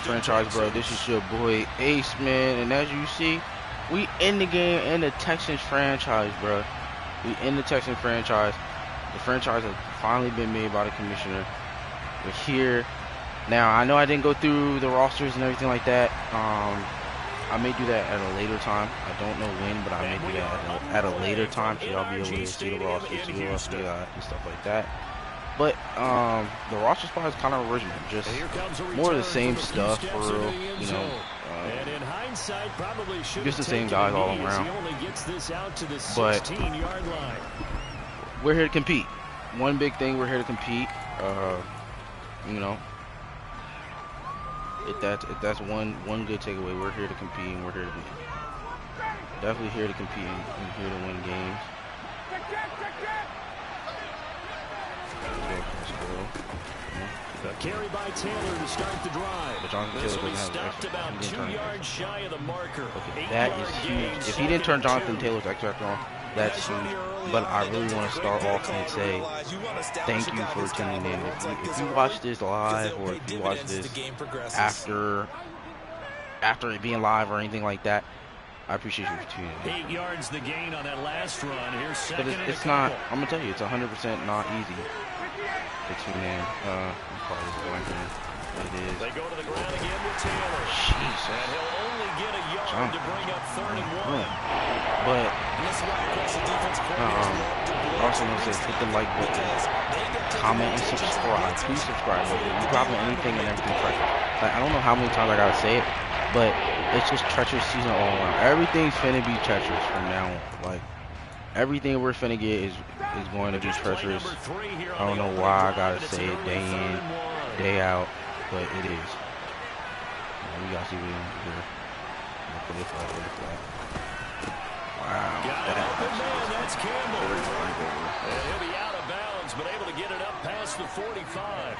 Franchise, bro. This is your boy Ace, man. And as you see, we in the game in the Texans franchise, bro. We in the Texans franchise. The franchise has finally been made by the commissioner. We're here. Now, I know I didn't go through the rosters and everything like that. I may do that at a later time. I don't know when, but I may do that at a later time, so y'all be able to see the rosters, see what else we got, and stuff like that. But the roster spot is kind of original, just more of the same stuff for real, you know. Just the same guys all around. But we're here to compete. One big thing, we're here to compete. You know, if that's one good takeaway, we're here to compete and we're here to win. Definitely here to compete and here to win games. Carry by Taylor to start the drive. But Jonathan Taylor doesn't have stopped about 2 yards shy of the marker. Okay, that is huge. If he didn't turn Jonathan Taylor's X factor on, that's huge. But I really want to start off and say thank you for tuning in. If you watch this live or if you watch this after it being live or anything like that, I appreciate you for tuning in. 8 yards the gain on that last run. Here's second. But it's not. I'm gonna tell you, it's 100% not easy to tune in. Probably going here. It is. They go to the ground again with Taylor. Jesus. And he'll only get a yard to bring up 3rd and 1. But also want to say hit the like button, comment and subscribe. Please subscribe. Whether you dropping anything and everything treacherous. Like, I don't know how many times I gotta say it, but it's just treacherous season all around. Everything's finna be treacherous from now on. Like, everything we're finna get is going to be treacherous. I don't know why I gotta say it day in, day out, but it is. We gotta see what we can do. Wow. That's Campbell. And he'll be out of bounds, but able to get it up past the 45.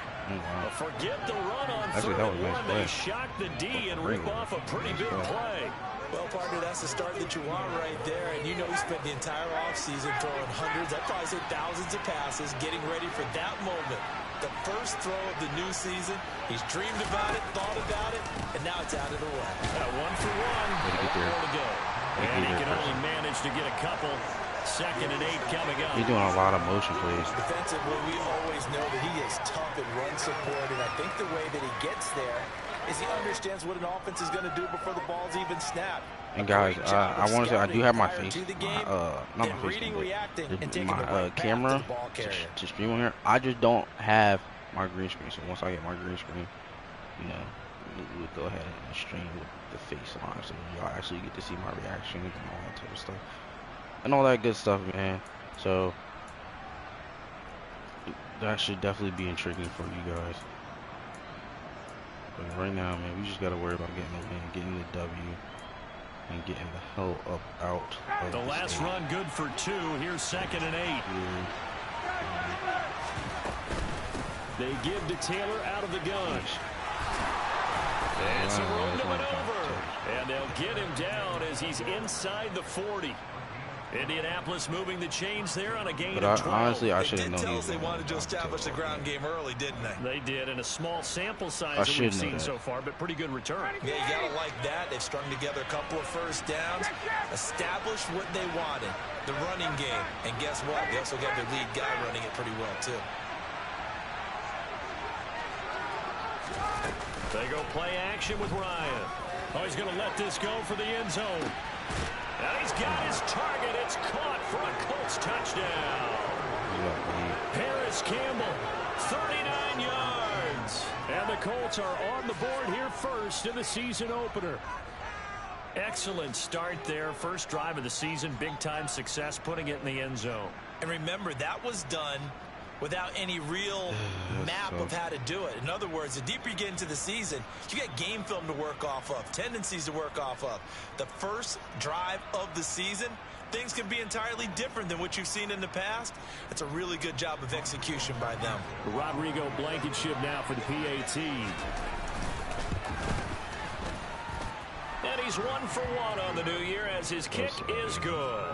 Forget the run on 3rd and 1. They shock the D and rip off a pretty big play. Well, partner, that's the start that you want right there. And you know he spent the entire offseason throwing hundreds, I'd probably say thousands of passes, getting ready for that moment. The first throw of the new season. He's dreamed about it, thought about it, and now it's out of the way. 1 for 1. More to go. And he can only manage to get a couple. 2nd and 8 coming up. He's doing a lot of motion plays. Defensively, we always know that he is tough in run support, and I think the way that he gets there is he understands what an offense is going to do before the ball's even snapped. And guys, I want to say I do have my face, not my face, but my camera to stream on here. I just don't have my green screen. So once I get my green screen, you know, we'll go ahead and stream with the face on, so y'all actually get to see my reactions and all that type of stuff. And all that good stuff, man. So that should definitely be intriguing for you guys. But right now, man, we just gotta worry about getting the win, getting the W, and getting the hell up out of the last run good for 2. Here's 2nd and 8. They give to Taylor out of the gun. It's a run to maneuver. And they'll get him down as he's inside the 40. Indianapolis moving the chains there on a gain of 12. Honestly, I should have known. Tell us they wanted to establish the ground game early, didn't they? They did, in a small sample size that we've seen so far, but pretty good return. Yeah, you gotta like that. They've strung together a couple of first downs, established what they wanted, the running game. And guess what? They also got their lead guy running it pretty well, too. They go play action with Ryan. Oh, he's going to let this go for the end zone. And he's got his target. It's caught for a Colts touchdown. Harris Campbell, 39 yards. And the Colts are on the board here first in the season opener. Excellent start there. First drive of the season. Big-time success, putting it in the end zone. And remember, that was done without any real map of how to do it. In other words, the deeper you get into the season, you get game film to work off of, tendencies to work off of. The first drive of the season, things can be entirely different than what you've seen in the past. It's a really good job of execution by them. Rodrigo Blankenship now for the PAT. And he's 1 for 1 on the new year as his kick is good.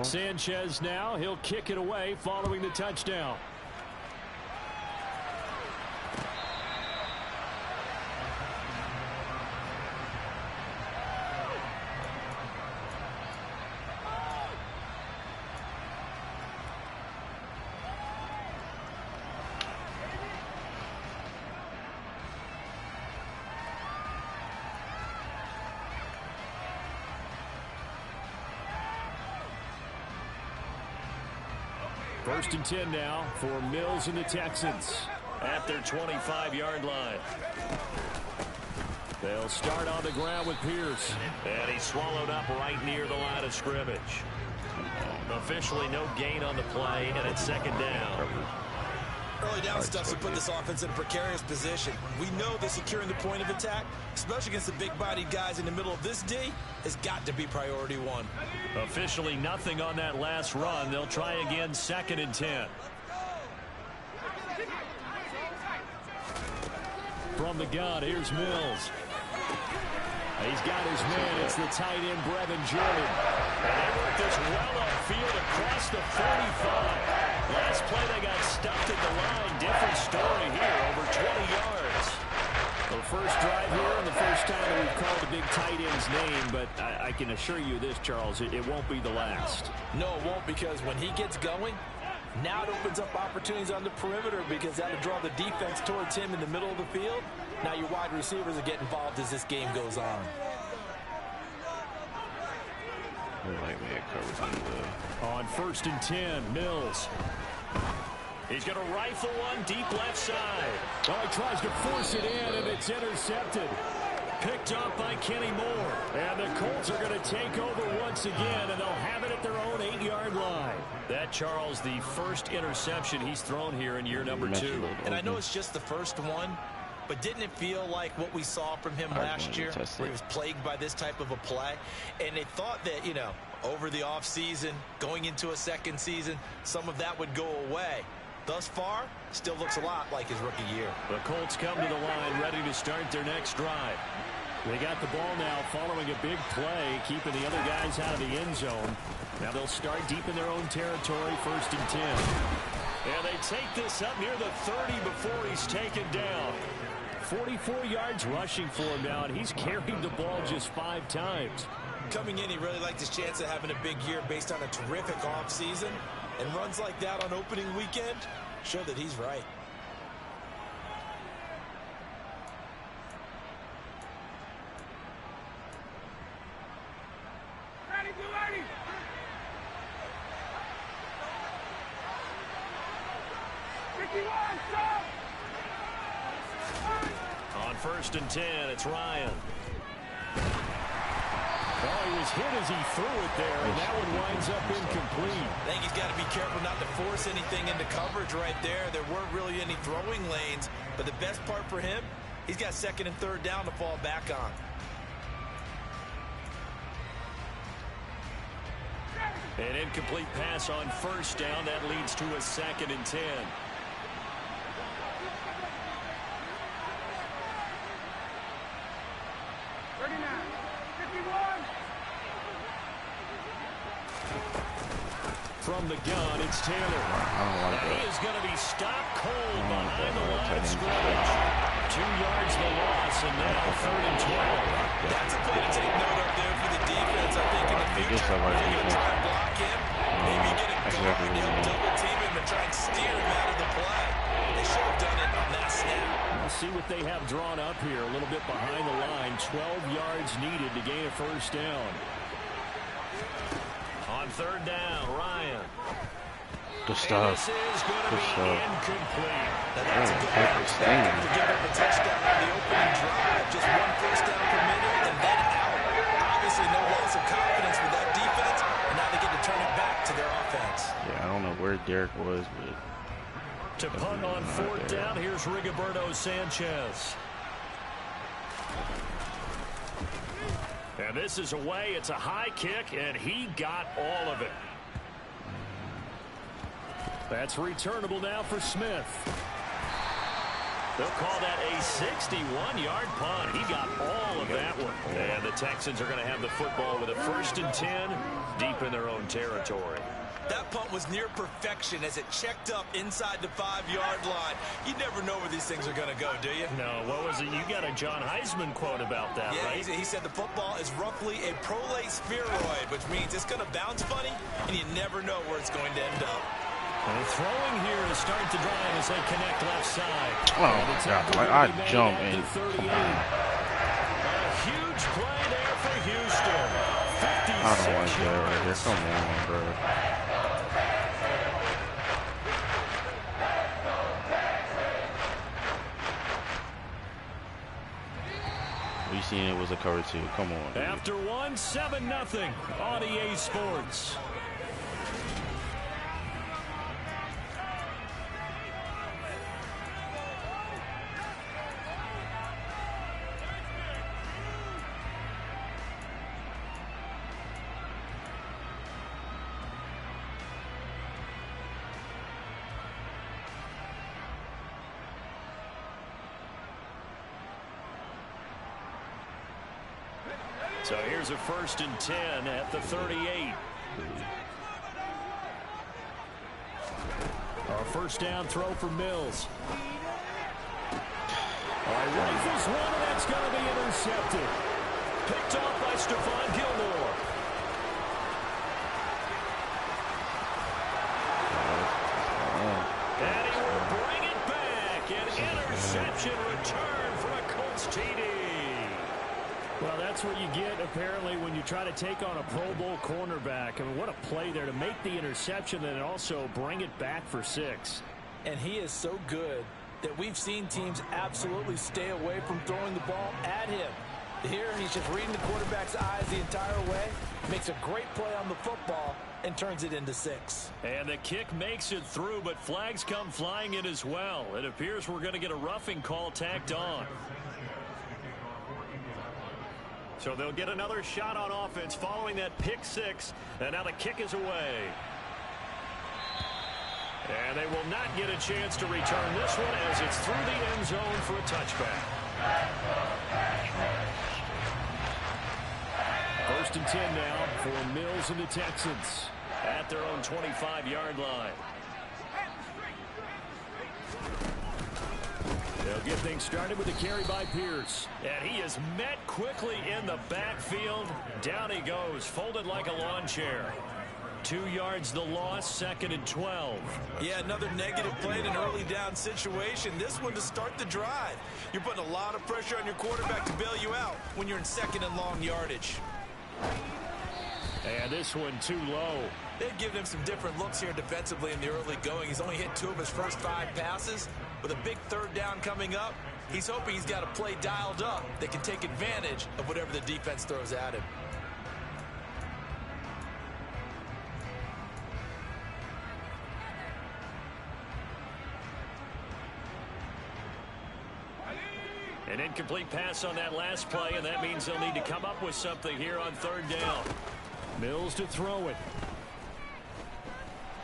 Sanchez now, he'll kick it away following the touchdown. First and 10 now for Mills and the Texans at their 25-yard line. They'll start on the ground with Pierce. And he's swallowed up right near the line of scrimmage. Officially no gain on the play, and it's second down. Early down stuff to put this offense in a precarious position. We know that securing the point of attack, especially against the big-bodied guys in the middle of this D, has got to be priority one. Officially nothing on that last run. They'll try again, second and 10. From the gun, here's Mills. He's got his man. It's the tight end, Brevin Jordan. And they work this well upfield across the 35. Last play, they got stuffed at the line. Different story here, over 20 yards. The first drive here and the first time that we've called the big tight end's name, but I can assure you this, Charles, it won't be the last. No, it won't, because when he gets going, now it opens up opportunities on the perimeter because that'll draw the defense towards him in the middle of the field. Now your wide receivers are getting involved as this game goes on. On first and 10, Mills. He's going to rifle one deep left side. Oh, he tries to force it in, and it's intercepted. Picked up by Kenny Moore. And the Colts are going to take over once again, and they'll have it at their own 8-yard line. That, Charles, the first interception he's thrown here in year number 2. And I know it's just the first one, but didn't it feel like what we saw from him last year, where he was plagued by this type of a play? And they thought that, you know, over the offseason, going into a second season, some of that would go away. Thus far, still looks a lot like his rookie year. The Colts come to the line ready to start their next drive. They got the ball now following a big play, keeping the other guys out of the end zone. Now they'll start deep in their own territory, first and 10. And they take this up near the 30 before he's taken down. 44 yards rushing for him now, and he's carried the ball just 5 times. Coming in, he really liked his chance of having a big year based on a terrific offseason. And runs like that on opening weekend show that he's right. On first and 10, it's Ryan. Well, he was hit as he threw it there, and that one winds up incomplete. I think he's got to be careful not to force anything into coverage right there. There weren't really any throwing lanes, but the best part for him, he's got second and third down to fall back on. An incomplete pass on first down. That leads to a second and 10. From the gun, it's Taylor. He is going to be stopped cold behind the line of scrimmage. 2 yards the loss, and now third and 12. That's a play to take note of there for the defense. I think in the future, if you're going to try and block him, maybe get a guard and he'll double team him and try and steer him out of the play. They should have done it on that snap. We'll see what they have drawn up here. A little bit behind the line. 12 yards needed to gain a first down. On third down, Ryan. Good stuff. This is going to be incomplete. That's a good average there to give up a touchdown on the opening drive. Just 1 first down permitted and then out. Obviously no loss of confidence with that defense, and now they get to turn it back to their offense. Yeah, I don't know where Derek was, but... To punt on fourth down, here's Rigoberto Sanchez. And this is away. It's a high kick, and he got all of it. That's returnable now for Smith. They'll call that a 61-yard punt. He got all of that one. And the Texans are going to have the football with a 1st and 10 deep in their own territory. That punt was near perfection as it checked up inside the 5-yard line. You never know where these things are going to go, do you? No, what was it? You got a John Heisman quote about that, yeah, right? He said the football is roughly a prolate spheroid, which means it's going to bounce funny, and you never know where it's going to end up. And throwing here to start the drive as they connect left side. Oh, my God. Like, I jump in. A huge play there for Houston. I don't like that right here. Come on, bro. We seen it was a cover 2. Come on, dude. After 1, 7-0 on EA Sports. So here's a 1st and 10 at the 38. Our first down throw for Mills. Rifles one, and that's going to be intercepted. Picked off by Stephon Gilmore. And he will bring it back. An interception return for a Colts TD. Well, that's what you get, apparently, when you try to take on a Pro Bowl cornerback. I mean, what a play there to make the interception and also bring it back for 6. And he is so good that we've seen teams absolutely stay away from throwing the ball at him. Here, he's just reading the quarterback's eyes the entire way, makes a great play on the football, and turns it into 6. And the kick makes it through, but flags come flying in as well. It appears we're going to get a roughing call tacked on. So they'll get another shot on offense following that pick 6. And now the kick is away. And they will not get a chance to return this one as it's through the end zone for a touchback. 1st and 10 now for Mills and the Texans at their own 25-yard line. They'll get things started with a carry by Pierce. And he is met quickly in the backfield. Down he goes, folded like a lawn chair. 2 yards the loss, 2nd and 12. Yeah, another negative play in an early down situation. This one to start the drive. You're putting a lot of pressure on your quarterback to bail you out when you're in 2nd and long yardage. And this one too low. They've given him some different looks here defensively in the early going. He's only hit 2 of his first 5 passes. With a big 3rd down coming up, he's hoping he's got a play dialed up that can take advantage of whatever the defense throws at him. An incomplete pass on that last play, and that means they'll need to come up with something here on 3rd down. Mills to throw it.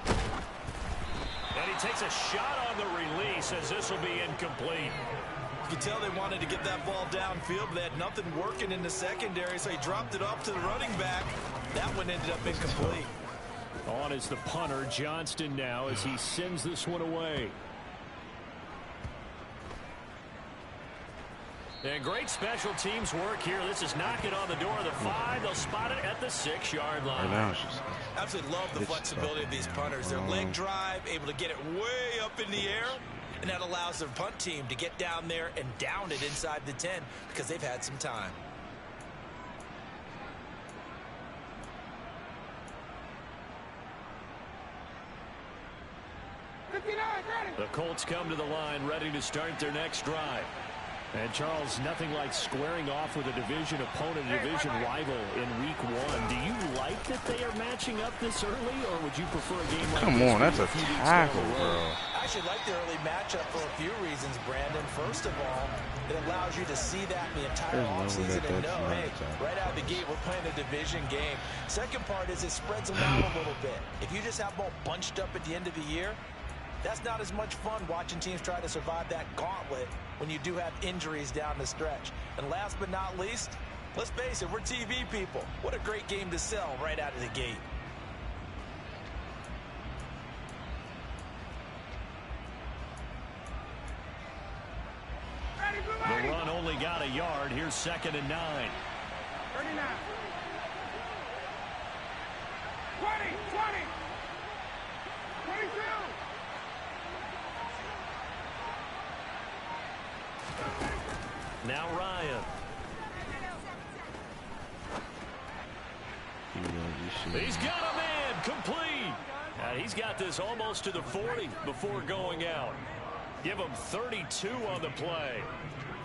And he takes a shot on the release as this will be incomplete. You can tell they wanted to get that ball downfield, but they had nothing working in the secondary, so he dropped it off to the running back. That one ended up incomplete. On is the punter, Johnston, now as he sends this one away. And great special teams work here. This is knocking on the door of the 5. They'll spot it at the 6-yard line. Absolutely love the flexibility of these punters. Their leg drive, able to get it way up in the air, and that allows their punt team to get down there and down it inside the 10 because they've had some time. The Colts come to the line ready to start their next drive. And, Charles, nothing like squaring off with a division opponent, a division rival in Week 1. Do you like that they are matching up this early, or would you prefer a game like this? Come on, that's a tackle, bro. I actually like the early matchup for a few reasons, Brandon. First of all, it allows you to see that the entire offseason and know, hey, right out of the gate, we're playing a division game. Second part is it spreads them out a little bit. If you just have them all bunched up at the end of the year, That's not as much fun watching teams try to survive that gauntlet when you do have injuries down the stretch. And last but not least, let's face it, we're TV people. What a great game to sell right out of the gate. The run only got a yard. Here's 2nd and 9. 39. 20, 22. Now Ryan. He's got a man complete. And he's got this almost to the 40 before going out. Give him 32 on the play.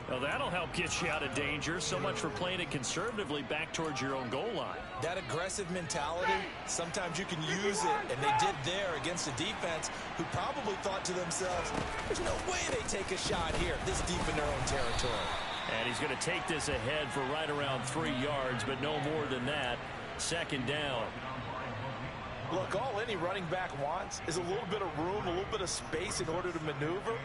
Well, that'll help get you out of danger. So much for playing it conservatively back towards your own goal line. That aggressive mentality, sometimes you can use it, and they did there against a defense who probably thought to themselves, there's no way they take a shot here this deep in their own territory. And he's going to take this ahead for right around 3 yards, but no more than that. 2nd down. Look, all any running back wants is a little bit of room, a little bit of space in order to maneuver.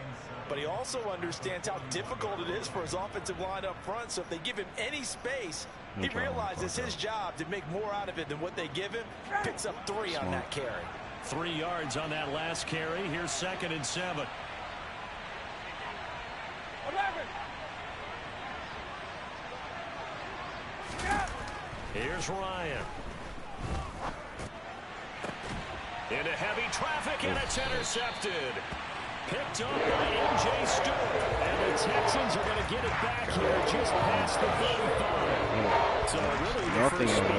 But he also understands how difficult it is for his offensive line up front. So if they give him any space, he realizes his job to make more out of it than what they give him. Picks up 3 on that carry. 3 yards on that last carry. Here's 2nd and 7. 11. Here's Ryan. Into heavy traffic, and it's intercepted. Picked up by M.J. Stewart. And the Texans are going to get it back here just past the 35. So really the first speed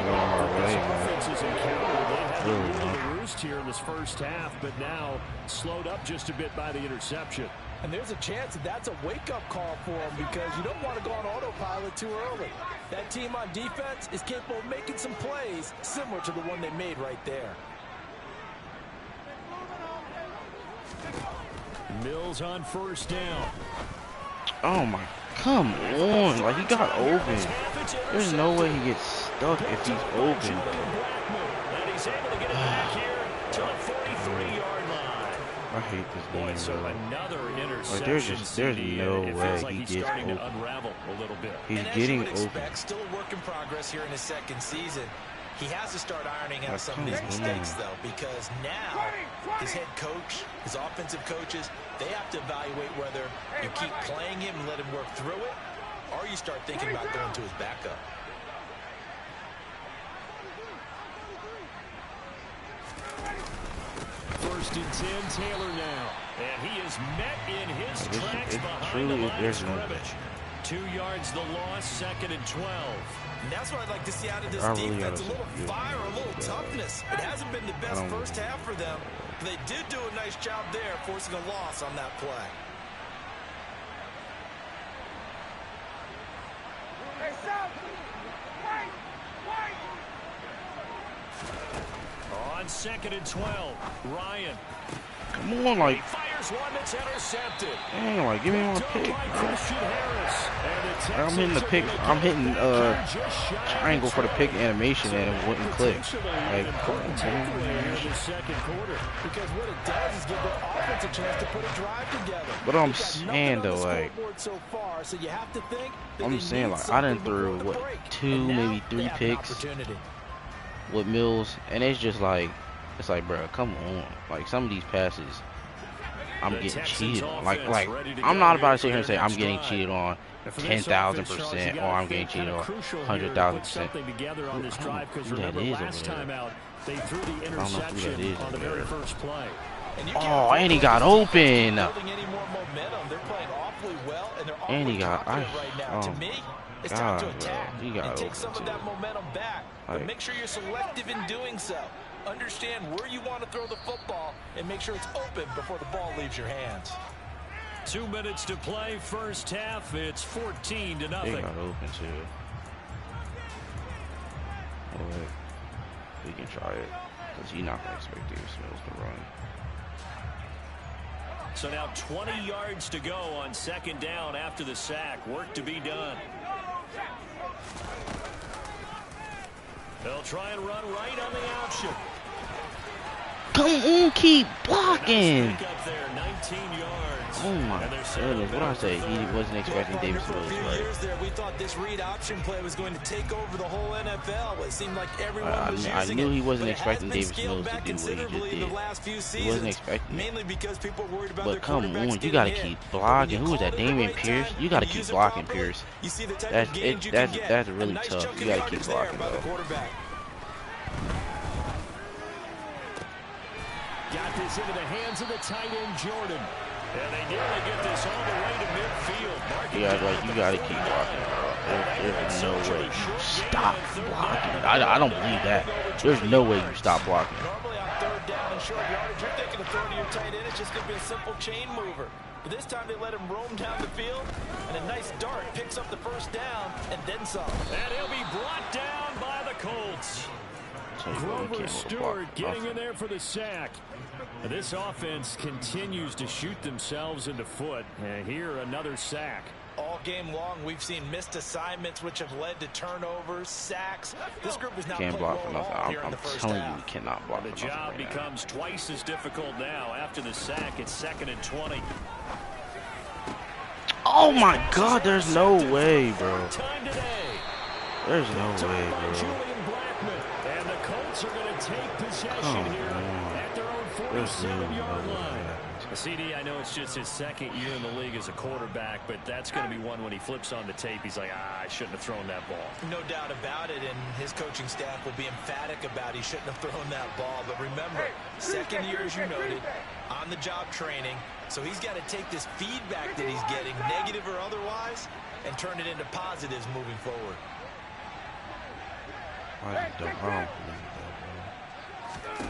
this offense has encountered. They had to rule the roost here in this first half, but now slowed up just a bit by the interception. And there's a chance that that's a wake-up call for him because you don't want to go on autopilot too early. That team on defense is capable of making some plays similar to the one they made right there. Mills on 1st down. Oh my, come on. Like, he got open. There's no way he gets stuck if he's open. And he's able to get it back here to the 43-yard line. I hate this game, So bro. another interception. Like, there's no way like he he's gets starting open. to unravel a little bit. He's and as getting you would open. expect, still a work in progress here in his 2nd season. He has to start ironing out Like, some of these come mistakes, on. though, because now his head coach, his offensive coaches, they have to evaluate whether you keep playing him and let him work through it, or you start thinking about going to his backup. First and 10, Taylor now. And he is met in his tracks behind the line of scrimmage. 2 yards the loss, 2nd and 12. And that's what I'd like to see out of this Really defense, a gotta little see fire, a little toughness. It hasn't been the best first half for them, but they did do a nice job there, forcing a loss on that play. On 2nd and 12, Ryan. Come on, like, He fires one that's intercepted. dang, like, give me my pick, By bro. Christian Harris. And the I'm hitting the Texans pick. are gonna I'm hitting just shy of triangle for the the pick animation and it wouldn't click. potentially Like, an come important on, takeaway here in man. the 2nd quarter. Because what it does is give their offense a chance to put a drive together. But I'm They've got saying, nothing on though, the like, scoreboard so far, so you have to think that I'm they saying, need like, I done something threw, before the what, break. 2, And now maybe they 3 have an picks opportunity. with Mills, and it's just like, it's like, bro, come on. Like, some of these passes, I'm The getting Texans cheated on. Like, offense ready to I'm go not here about to for sit here and their say I'm next getting drive. cheated on And for this offense, Charles, 10,000%, you or I'm gotta getting think cheated kinda on crucial here to 100,000%. put something together on this I don't drive, know because who that remember is last over there. time out, they threw the know who that interception is on the over very there. first play. And you Oh, can't and he afford got this defense to be open. building any more momentum. They're playing awfully well, and they're And he awfully got- confident right now. To oh, me, it's time to God, bro. attack He got and take open, some of too. that momentum back. But Like- make sure you're selective in doing so. Understand where you want to throw the football and make sure it's open before the ball leaves your hands. 2 minutes to play, first half. It's 14-0. They got open too. Oh, wait. We can try it. Because he's not going to expect Davis Mills to run. So now 20 yards to go on 2nd down after the sack. Work to be done. They'll try and run right on the option. Come on, keep blocking. Nice pick up there, 19 yards. Oh my goodness, what I say? He wasn't expecting Davis For a Mills, few right? years there, we thought this read option play was going to take over the whole NFL. It seemed like everyone was I using knew he it, wasn't but expecting it has Davis been scaled Mills to back do what he just considerably in did. the last few seasons. He wasn't expecting it. Mainly because people were worried about But their come quarterbacks on, you getting gotta hit. keep But when blocking. you Who was call that? it at the Damian right Pierce? time You gotta and keep use it blocking, properly, Pierce. you see the type That's of gains it. you can get. That's A really nice tough. chunk You of gotta keep yardage there blocking, by the though. quarterback. Got this into the hands of the tight end, Jordan. And they nearly get this all the way to midfield. You gotta keep blocking, bro. There's no way you stop blocking. I don't believe that. There's no way you stop blocking. Normally on third down and short yardage, you're thinking of throwing to your tight end. It's just going to be a simple chain mover. But this time they let him roam down the field, and a nice dart picks up the first down and then some. And he'll be brought down by the Colts. Grover Stewart getting in there for the sack. This offense continues to shoot themselves in the foot. And here, another sack. All game long, we've seen missed assignments, which have led to turnovers, sacks. This group is not Can't playing block for well at all nothing. here in I'm the first telling you, half. we cannot block for The nothing. job Right now. becomes twice as difficult now. After the sack, it's 2nd and 20. Oh my God, there's no way, bro. Time today. There's no way, By bro. Julian Blackman. And the Colts are going to take possession here at their own There's no 47-yard way. line. CD, I know it's just his 2nd year in the league as a quarterback, but that's going to be one when he flips on the tape. He's like, I shouldn't have thrown that ball. No doubt about it, and his coaching staff will be emphatic about he shouldn't have thrown that ball. But remember, 2nd year, as you noted, on-the-job training, so he's got to take this feedback that he's getting, negative or otherwise, and turn it into positives moving forward. I just don't believe that, bro.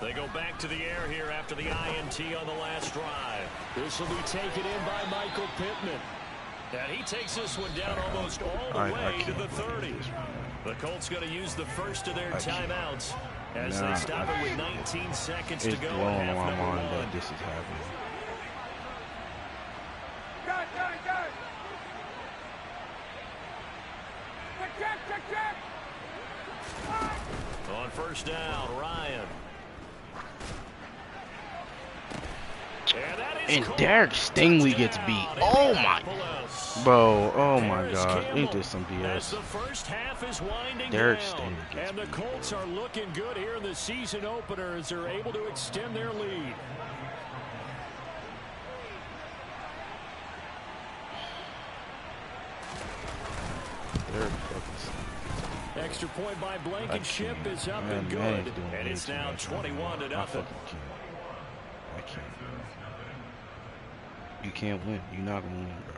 They go back to the air here after the INT on the last drive. This will be taken in by Michael Pittman. And he takes this one down almost all the way to the 30. The Colts going to use the first of their timeouts as they stop it with 19 seconds to go. It's blowing my mind that this is happening. Got it. Check. On first down, Ryan. And Derek Stingley gets beat. Oh my, bro. Oh my God. Ain't this some BS? The first half is winding Derek down, Stingley gets and the beat. Colts are looking good here in the season opener as they're able to extend their lead. Extra point by Blankenship is up and good, and it's now 21-0. I can't. You can't win. You're not gonna win, bro.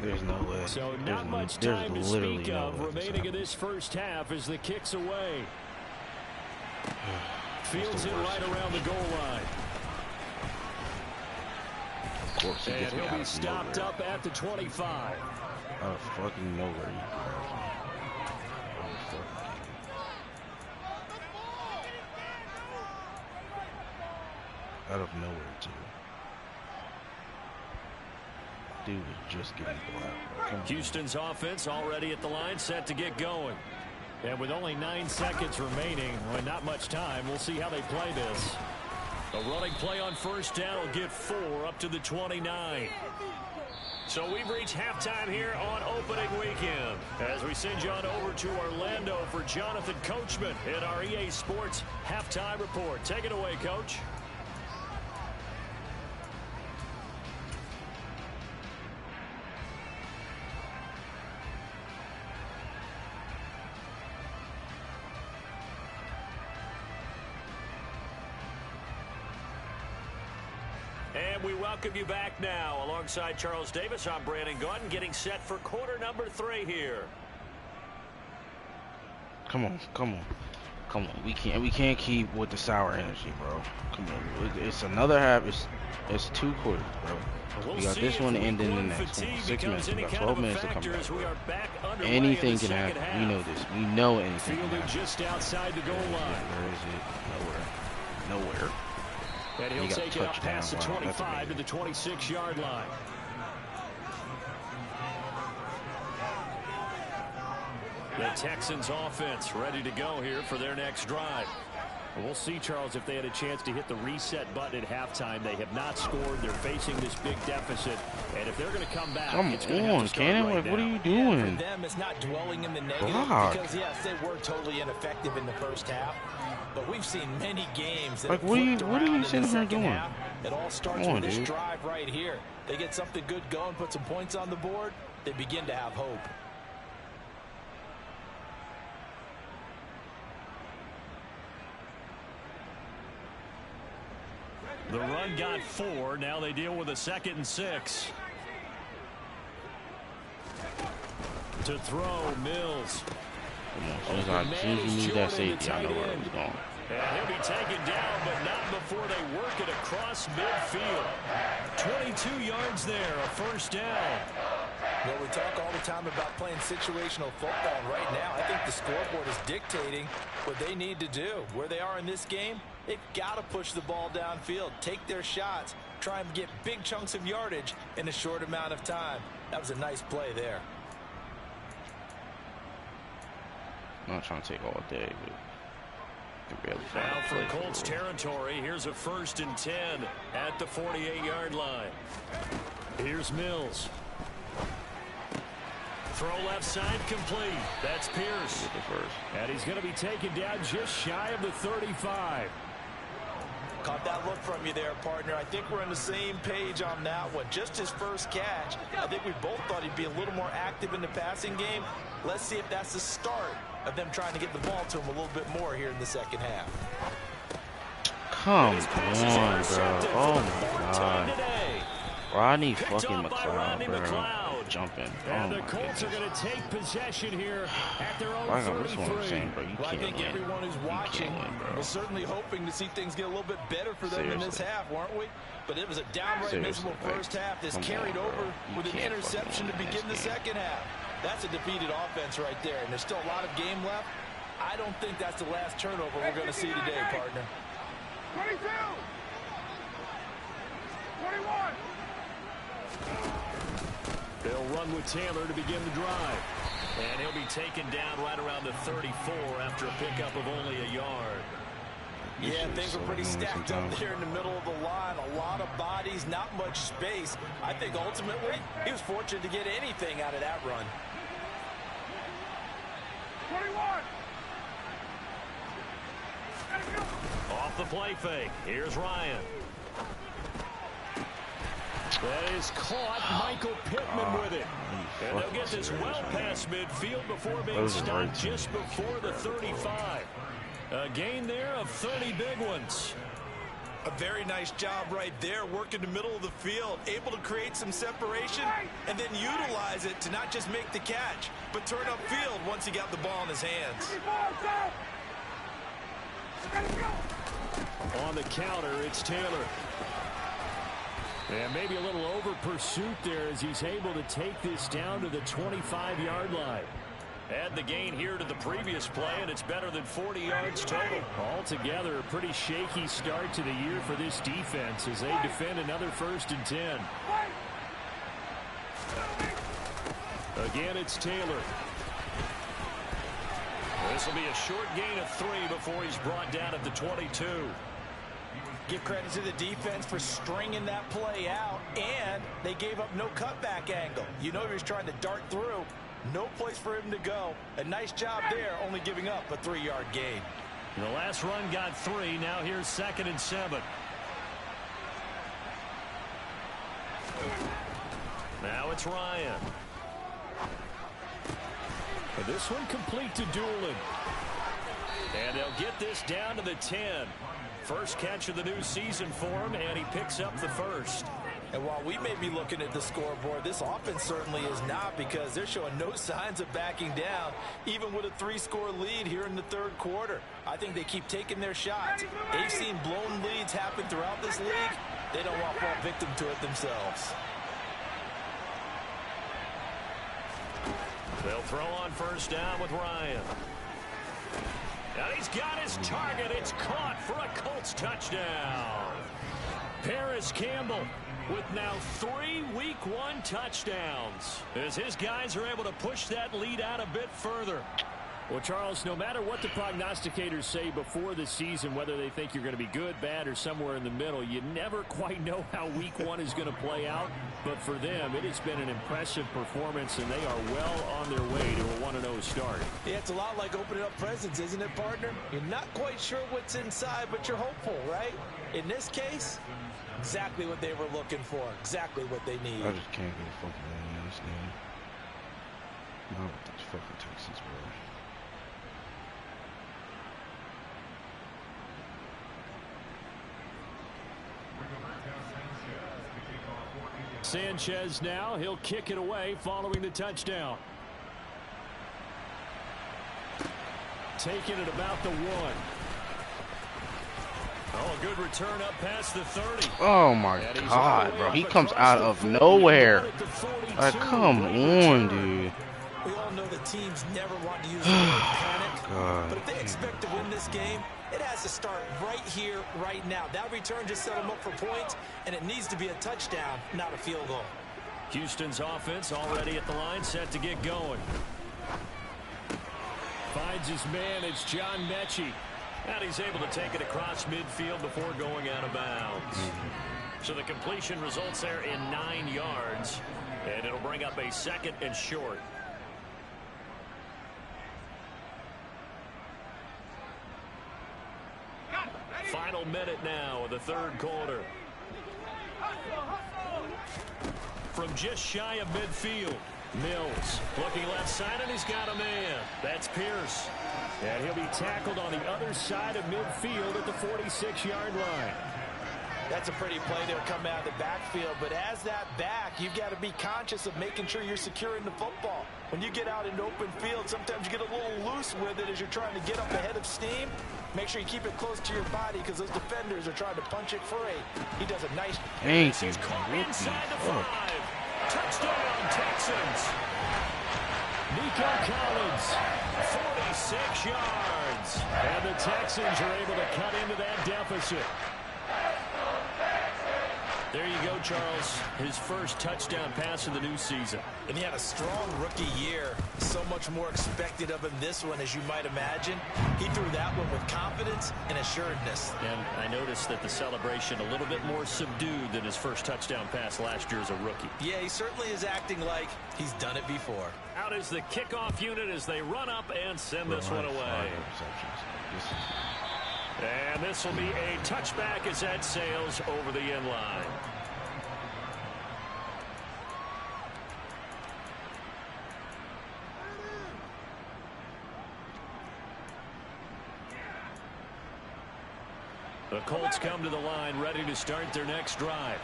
There's no way. So not much time to speak of remaining in this first half as the kick's away. Fields it right around the goal line. And he'll be stopped up at the 25. Out of fucking nowhere. Out of nowhere, too. Dude was just getting blocked. Houston's offense already at the line, set to get going. And with only 9 seconds remaining, well, not much time, we'll see how they play this. A running play on first down will get 4 up to the 29. So we've reached halftime here on opening weekend as we send you on over to Orlando for Jonathan Coachman in our EA Sports halftime report. Take it away, Coach. And we welcome you back now. Alongside Charles Davis, I'm Brandon Gordon, getting set for quarter number 3 here. Come on. We can't keep with the sour energy, bro. Come on. It's another half. It's 2 quarters, bro. We got this one and then the next one. 6 minutes. We got 12 minutes to come back. Anything can happen. We know this. We know anything can happen. Just outside the goal line. Where is it? Nowhere. And he'll take it up past the 25 to the 26-yard line. The Texans offense ready to go here for their next drive. We'll see, Charles, if they had a chance to hit the reset button at halftime. They have not scored. They're facing this big deficit. And if they're going to come back, it's going to have to start Cannon, right like, now. what are you doing? Yeah, for them, it's not dwelling in the negative because, yes, they were totally ineffective in the first half. But we've seen many games that like, what are you sitting here doing? Half. It all starts with this drive right here. They get something good going, put some points on the board, they begin to have hope. The run got 4. Now they deal with a 2nd and 6. To throw, Mills. As soon as you need that safety, I know where it was going. And he'll be taken down, but not before they work it across midfield. 22 yards there, a first down. Well, we talk all the time about playing situational football. Right now, I think the scoreboard is dictating what they need to do. Where they are in this game, they've got to push the ball downfield, take their shots, try and get big chunks of yardage in a short amount of time. That was a nice play there. I'm not trying to take all day, but now for Colts territory, here's a 1st and 10 at the 48-yard line. Here's Mills. Throw left side complete. That's Pierce. And he's going to be taken down just shy of the 35. Caught that look from you there, partner. I think we're on the same page on that one. Just his first catch. I think we both thought he'd be a little more active in the passing game. Let's see if that's the start of them trying to get the ball to him a little bit more here in the second half. Come on, bro. Oh, my God. Rodney fucking McLeod, bro. Jumping. And the Colts are going to take possession here at their own 33. I think everyone who's watching was certainly hoping to see things get a little bit better for them in this half, weren't we? But it was a downright miserable first half. This carried over with an interception to begin the second half. That's a defeated offense right there, and there's still a lot of game left. I don't think that's the last turnover we're going to see today, partner. 22! 21! They'll run with Taylor to begin the drive. And he'll be taken down right around the 34 after a pickup of only a yard. Yeah, things were pretty stacked up there in the middle of the line. A lot of bodies, not much space. I think ultimately he was fortunate to get anything out of that run. 21! Off the play fake. Here's Ryan. That is caught. Michael Pittman with it. And they'll get this well past midfield before being stopped just before the 35. A gain there of 30 big ones. A very nice job right there, working the middle of the field, able to create some separation and then utilize it to not just make the catch, but turn upfield once he got the ball in his hands. On the counter, it's Taylor. And maybe a little over pursuit there as he's able to take this down to the 25-yard line. Add the gain here to the previous play, and it's better than 40 yards total. Altogether, a pretty shaky start to the year for this defense as they defend another 1st and 10. Again, it's Taylor. This will be a short gain of 3 before he's brought down at the 22. Give credit to the defense for stringing that play out, and they gave up no cutback angle. You know he was trying to dart through. No place for him to go. A nice job there, only giving up a 3-yard gain. The last run got 3. Now here's 2nd and 7. Now it's Ryan. And this one complete to Doolin. And they'll get this down to the 10. First catch of the new season for him, and he picks up the first. And while we may be looking at the scoreboard, this offense certainly is not, because they're showing no signs of backing down, even with a 3-score lead here in the third quarter. I think they keep taking their shots. They've seen blown leads happen throughout this league. They don't want to fall victim to it themselves. They'll throw on first down with Ryan. And he's got his target. It's caught for a Colts touchdown. Paris Campbell with now 3 Week 1 touchdowns as his guys are able to push that lead out a bit further. Well, Charles, no matter what the prognosticators say before the season, whether they think you're going to be good, bad, or somewhere in the middle, you never quite know how week one is going to play out. But for them, it has been an impressive performance, and they are well on their way to a 1-0 start. Yeah, it's a lot like opening up presents, isn't it, partner? You're not quite sure what's inside, but you're hopeful, right? In this case, exactly what they were looking for, exactly what they need. I just can't get a fucking win in this game. Not with these fucking Texans, bro. Sanchez now, he'll kick it away following the touchdown. Taking it about the 1. Oh, a good return up past the 30. Oh my God, bro. He comes out of nowhere. Like, come on, dude. We all know the teams never want to use the word panic. God. But if they expect to win this game, it has to start right here, right now. That return just set them up for points, and it needs to be a touchdown, not a field goal. Houston's offense already at the line, set to get going. Finds his man, it's John Mechie. And he's able to take it across midfield before going out of bounds. So the completion results there in 9 yards. And it'll bring up a 2nd and short. Final minute now of the 3rd quarter. From just shy of midfield, Mills looking left side, and he's got a man. That's Pierce. And he'll be tackled on the other side of midfield at the 46-yard line. That's a pretty play there coming out of the backfield, but as that back, you've got to be conscious of making sure you're securing the football. When you get out into open field, sometimes you get a little loose with it as you're trying to get up ahead of steam. Make sure you keep it close to your body because those defenders are trying to punch it free. He does a nice job. Thank you. Inside the 5. Touchdown, Texans. Nico Collins, 46 yards. And the Texans are able to cut into that deficit. There you go, Charles. His first touchdown pass of the new season. And he had a strong rookie year. So much more expected of him this one, as you might imagine. He threw that one with confidence and assuredness. And I noticed that the celebration a little bit more subdued than his first touchdown pass last year as a rookie. Yeah, he certainly is acting like he's done it before. Out is the kickoff unit as they run up and send this one away. And this will be a touchback as that sails over the end line. The Colts come to the line ready to start their next drive.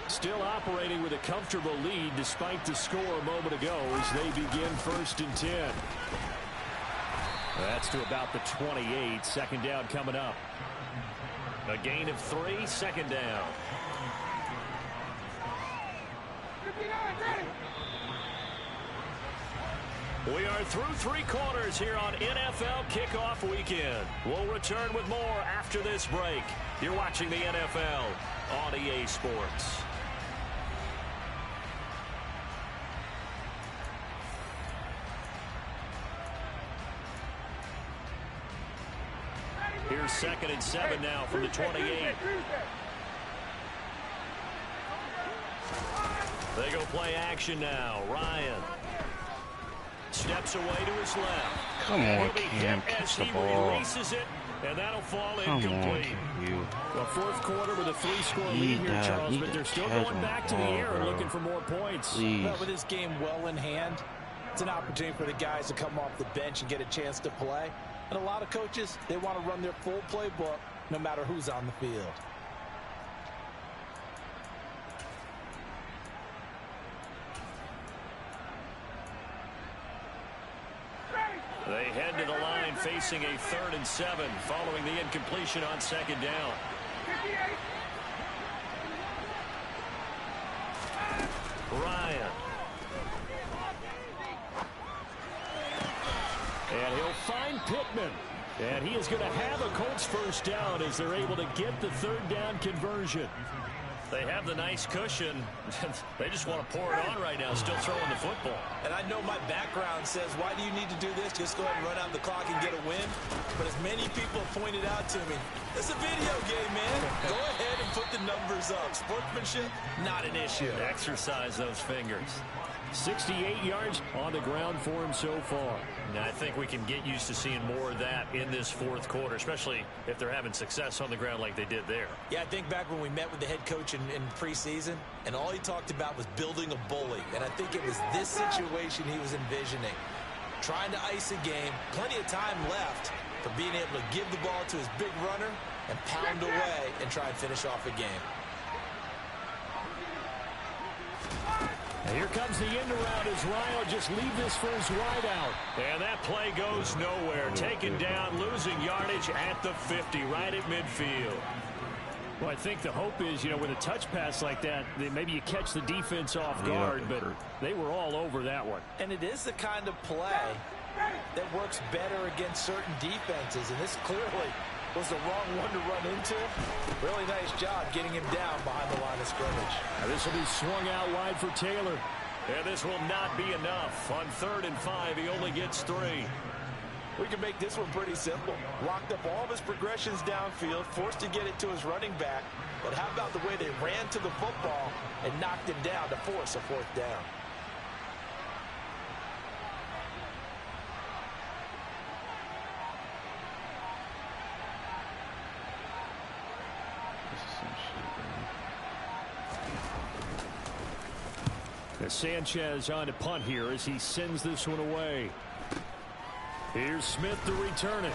Still operating with a comfortable lead despite the score a moment ago as they begin 1st and 10. That's to about the 28. 2nd down coming up. A gain of 3. 2nd down. We are through 3 quarters here on NFL Kickoff Weekend. We'll return with more after this break. You're watching the NFL on EA Sports. Here's 2nd and 7 now from the 28. They go play action now. Ryan steps away to his left. Come on, Cam, catch the ball. Releases it, and that'll fall Come incomplete. on, you. Well, 4th quarter with a 3-score lead here, Charles, but they're still going back to the air and looking for more points. Well, with this game well in hand, it's an opportunity for the guys to come off the bench and get a chance to play. And a lot of coaches, they want to run their full playbook no matter who's on the field. They head to the line facing a 3rd and 7 following the incompletion on 2nd down. Ryan. And he'll find Pittman. And he is going to have a Colts 1st down as they're able to get the 3rd down conversion. They have the nice cushion. They just want to pour it on right now, still throwing the football. And I know my background says, why do you need to do this? Just go ahead and run out the clock and get a win. But as many people have pointed out to me, it's a video game, man. Go ahead and put the numbers up. Sportsmanship, not an issue. Exercise those fingers. 68 yards on the ground for him so far. And I think we can get used to seeing more of that in this fourth quarter, especially if they're having success on the ground like they did there. Yeah, I think back when we met with the head coach in preseason, and all he talked about was building a bully. And I think it was this situation he was envisioning. Trying to ice a game, plenty of time left for being able to give the ball to his big runner and pound away and try and finish off a game. And here comes the end around as Ryan just leave this for his wide out. And that play goes nowhere. Taken down, losing yardage at the 50, right at midfield. Well, I think the hope is, you know, with a touch pass like that, maybe you catch the defense off guard, but they were all over that one. And it is the kind of play that works better against certain defenses, and this clearly was the wrong one to run into. Really nice job getting him down behind the line of scrimmage. Now this will be swung out wide for Taylor. And this will not be enough. On 3rd and 5, he only gets 3. We can make this one pretty simple. Locked up all of his progressions downfield, forced to get it to his running back. But how about the way they ran to the football and knocked him down to force a 4th down? Sanchez on to punt here as he sends this one away. Here's Smith to return it.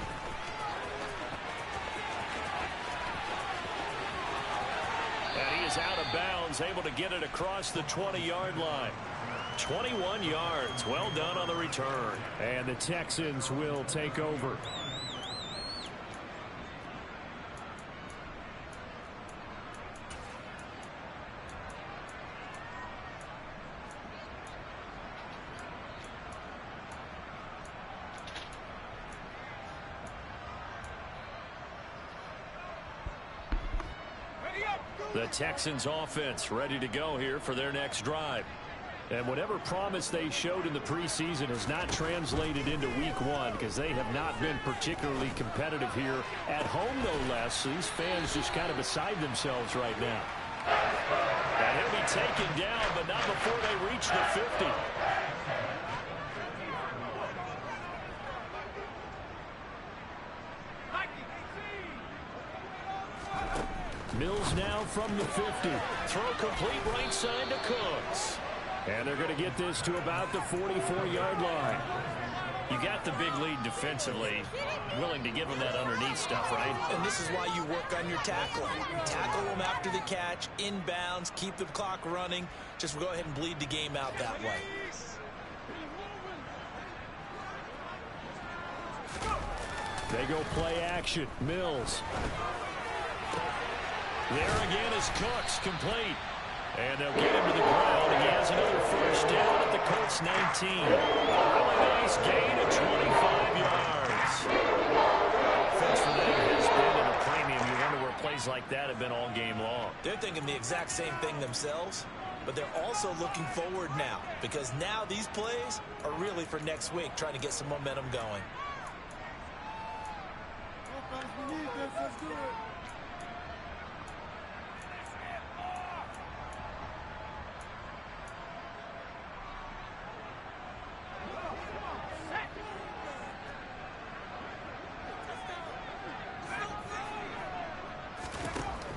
And he is out of bounds, able to get it across the 20-yard line. 21 yards. Well done on the return. And the Texans will take over. The Texans offense ready to go here for their next drive. And whatever promise they showed in the preseason has not translated into week 1 because they have not been particularly competitive here at home, no less. So these fans just kind of beside themselves right now. And he'll be taken down, but not before they reach the 50. Mills now from the 50. Throw complete right side to Cooks. And they're going to get this to about the 44-yard line. You got the big lead defensively. Willing to give them that underneath stuff, right? And this is why you work on your tackling. Tackle them after the catch, inbounds, keep the clock running. Just go ahead and bleed the game out that way. They go play action. Mills. There again is Cooks, complete. And they'll get him to the ground. He has another first down at the Colts 19. A really nice gain of 25 yards. Offense for them has been at a premium. You wonder where plays like that have been all game long. They're thinking the exact same thing themselves, but they're also looking forward now because now these plays are really for next week, trying to get some momentum going. We need this. Let's do it.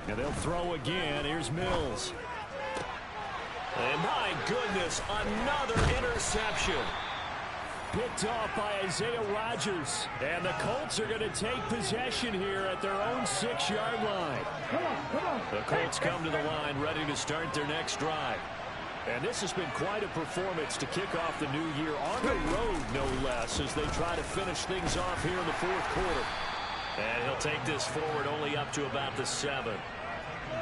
And they'll throw again. Here's Mills. And my goodness, another interception. Picked off by Isaiah Rodgers. And the Colts are going to take possession here at their own 6-yard line. The Colts come to the line ready to start their next drive. And this has been quite a performance to kick off the new year on the road, no less, as they try to finish things off here in the fourth quarter. And he'll take this forward only up to about the 7.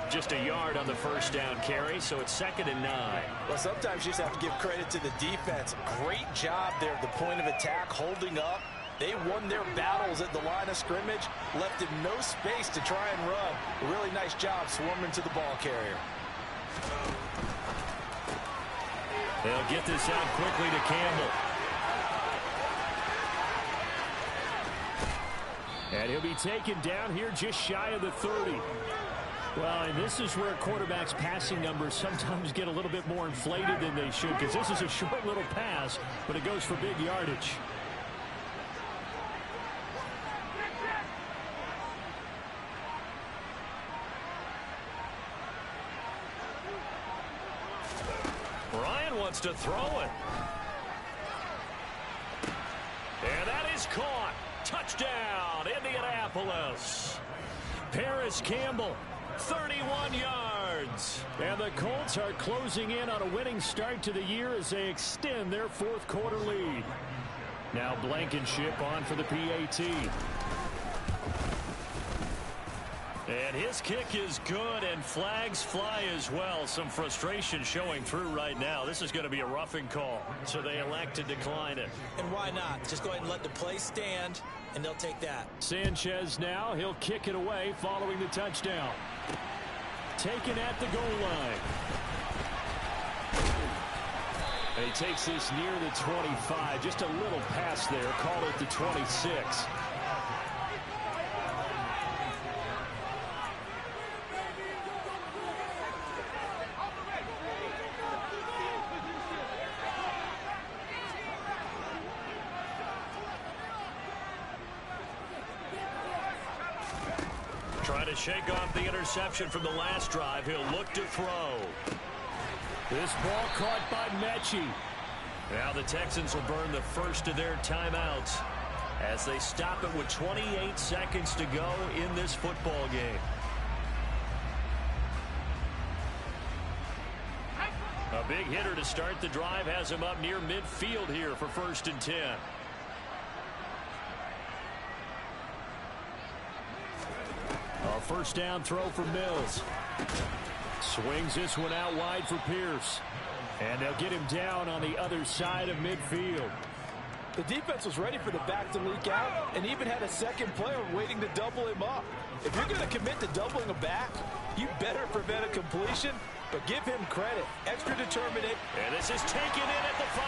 Just a yard on the first down carry, so it's 2nd and 9. Well, sometimes you just have to give credit to the defense. Great job there at the point of attack, holding up. They won their battles at the line of scrimmage, left him no space to try and run. A really nice job swarming to the ball carrier. They'll get this out quickly to Campbell. And he'll be taken down here just shy of the 30. Well, and this is where quarterbacks' passing numbers sometimes get a little bit more inflated than they should, because this is a short little pass, but it goes for big yardage. Ryan wants to throw it. And that is caught. Touchdown, Indianapolis. Paris Campbell, 31 yards. And the Colts are closing in on a winning start to the year as they extend their fourth quarter lead. Now Blankenship on for the PAT. And his kick is good, and flags fly as well. Some frustration showing through right now. This is going to be a roughing call, so they elect to decline it. And why not? Just go ahead and let the play stand, and they'll take that. Sanchez now, he'll kick it away following the touchdown. Taken at the goal line. And he takes this near the 25. Just a little pass there. Call it the 26. Trying to shake off the interception from the last drive. He'll look to throw. This ball caught by Mechie. Now the Texans will burn the first of their timeouts as they stop it with 28 seconds to go in this football game. A big hitter to start the drive has him up near midfield here for 1st and 10. A first down throw for Mills. Swings this one out wide for Pierce. And they'll get him down on the other side of midfield. The defense was ready for the back to leak out and even had a second player waiting to double him up. If you're going to commit to doubling a back, you better prevent a completion, but give him credit. Extra determination. And this is taken in at the 5.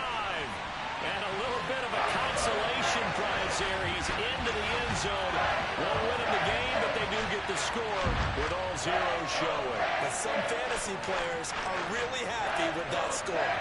And a little bit of a consolation prize here. He's into the end zone. Won't win him the game, but they do get the score with all zeros showing. But some fantasy players are really happy with that score.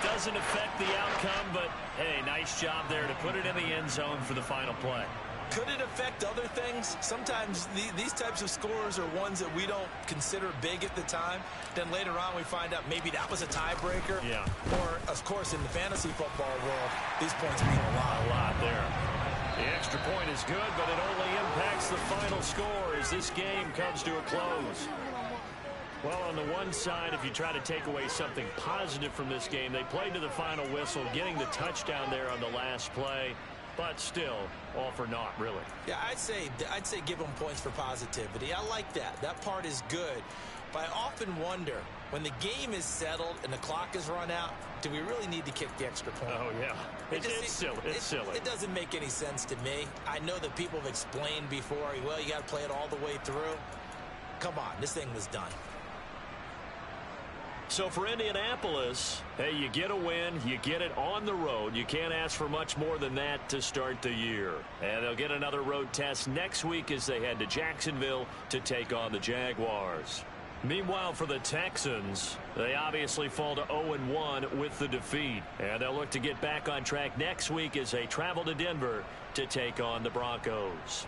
Doesn't affect the outcome, but hey, nice job there to put it in the end zone for the final play. Could it affect other things? Sometimes these types of scores are ones that we don't consider big at the time. Then later on we find out maybe that was a tiebreaker. Yeah. Or, of course, in the fantasy football world, these points mean a lot. A lot there. The extra point is good, but it only impacts the final score as this game comes to a close. Well, on the one side, if you try to take away something positive from this game, they played to the final whistle, getting the touchdown there on the last play. But still, all for naught, really. Yeah, I'd say give them points for positivity. I like that. That part is good. But I often wonder, when the game is settled and the clock is run out, do we really need to kick the extra point? Oh, yeah. It's silly. It's silly. It doesn't make any sense to me. I know that people have explained before, well, you got to play it all the way through. Come on, this thing was done. So for Indianapolis, hey, you get a win, you get it on the road. You can't ask for much more than that to start the year. And they'll get another road test next week as they head to Jacksonville to take on the Jaguars. Meanwhile, for the Texans, they obviously fall to 0-1 with the defeat. And they'll look to get back on track next week as they travel to Denver to take on the Broncos.